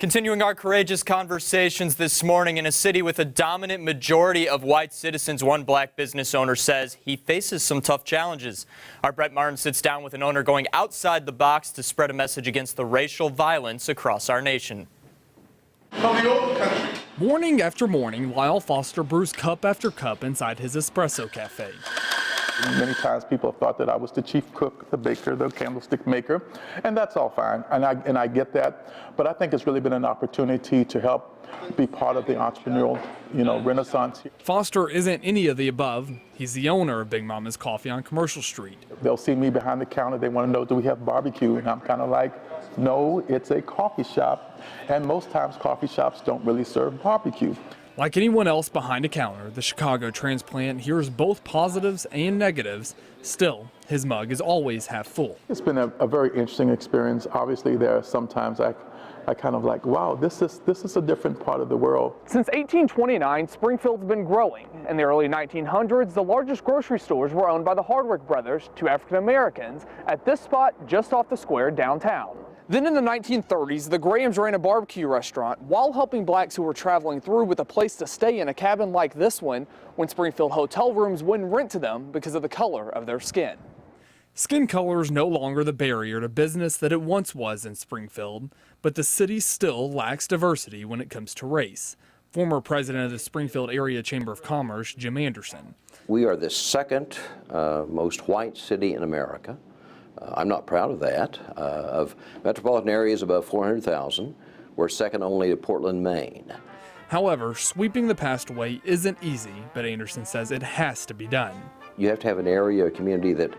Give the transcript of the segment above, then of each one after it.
Continuing our courageous conversations this morning, in a city with a dominant majority of white citizens, one black business owner says he faces some tough challenges. Our Brett Martin sits down with an owner going outside the box to spread a message against the racial violence across our nation. Morning after morning, Lyle Foster brews cup after cup inside his espresso cafe. Many times people have thought that I was the chief cook, the baker, the candlestick maker, and that's all fine, and I get that. But I think it's really been an opportunity to help be part of the entrepreneurial, renaissance. Foster isn't any of the above. He's the owner of Big Mama's Coffee on Commercial Street. They'll see me behind the counter. They want to know, do we have barbecue? And I'm kind of like, no, it's a coffee shop, and most times coffee shops don't really serve barbecue. Like anyone else behind a counter, the Chicago transplant hears both positives and negatives. Still, his mug is always half full. It's been a very interesting experience. Obviously, there are sometimes I kind of like, wow, this is a different part of the world. Since 1829, Springfield's been growing. In the early 1900s, the largest grocery stores were owned by the Hardwick brothers, two African Americans, at this spot just off the square downtown. Then in the 1930s, the Grahams ran a barbecue restaurant while helping blacks who were traveling through with a place to stay in a cabin like this one when Springfield hotel rooms wouldn't rent to them because of the color of their skin. Skin color is no longer the barrier to business that it once was in Springfield, but the city still lacks diversity when it comes to race. Former president of the Springfield Area Chamber of Commerce, Jim Anderson. We are the second most white city in America. I'm not proud of that. Of metropolitan areas above 400,000, we're second only to Portland, Maine. However, sweeping the past away isn't easy, but Anderson says it has to be done. You have to have an area, a community that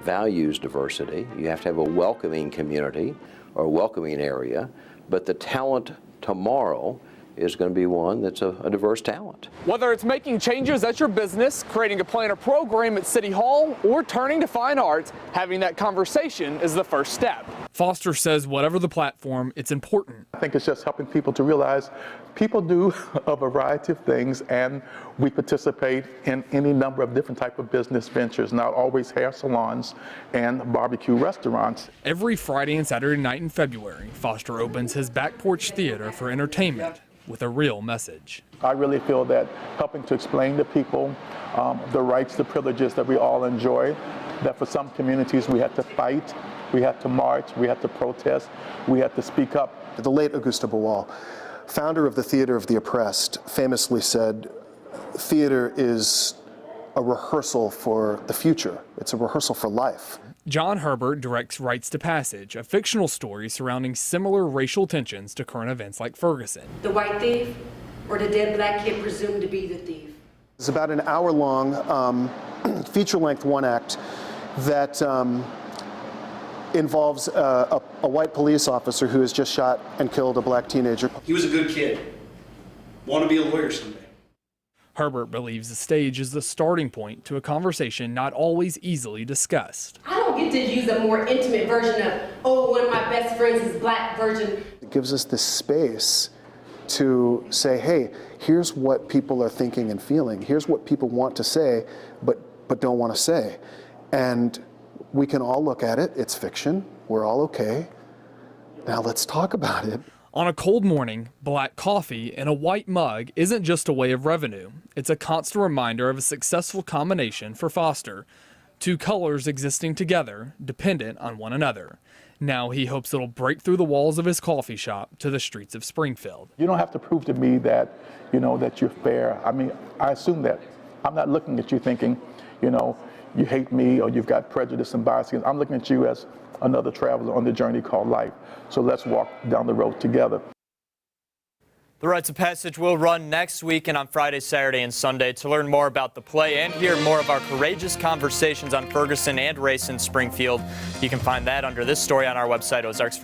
values diversity. You have to have a welcoming community or a welcoming area, but the talent tomorrow is going to be one that's a diverse talent. Whether it's making changes at your business, creating a plan or program at City Hall, or turning to fine arts, having that conversation is the first step. Foster says whatever the platform, it's important. I think it's just helping people to realize people do a variety of things, and we participate in any number of different type of business ventures, not always hair salons and barbecue restaurants. Every Friday and Saturday night in February, Foster opens his Back Porch Theater for entertainment with a real message. I really feel that helping to explain to people the rights, the privileges that we all enjoy, that for some communities we had to fight, we had to march, we had to protest, we had to speak up. The late Augusto Boal, founder of the Theater of the Oppressed, famously said, theater is a rehearsal for the future. It's a rehearsal for life. John Herbert directs Rites to Passage, a fictional story surrounding similar racial tensions to current events like Ferguson. The white thief or the dead black kid presumed to be the thief. It's about an hour-long feature-length one-act that involves a white police officer who has just shot and killed a black teenager. He was a good kid. Want to be a lawyer someday. Herbert believes the stage is the starting point to a conversation not always easily discussed. I don't get to use a more intimate version of, oh, one of my best friends is black version. It gives us this space to say, hey, here's what people are thinking and feeling. Here's what people want to say, but don't want to say. And we can all look at it. It's fiction. We're all okay. Now let's talk about it. On a cold morning, black coffee in a white mug isn't just a way of revenue. It's a constant reminder of a successful combination for Foster. Two colors existing together, dependent on one another. Now he hopes it'll break through the walls of his coffee shop to the streets of Springfield. You don't have to prove to me that, that you're fair. I mean, I assume that. I'm not looking at you thinking, you hate me or you've got prejudice and bias. I'm looking at you as another traveler on the journey called life. So let's walk down the road together. The Rites of Passage will run next week and on Friday, Saturday, and Sunday. To learn more about the play and hear more of our courageous conversations on Ferguson and race in Springfield, you can find that under this story on our website, Ozarks First.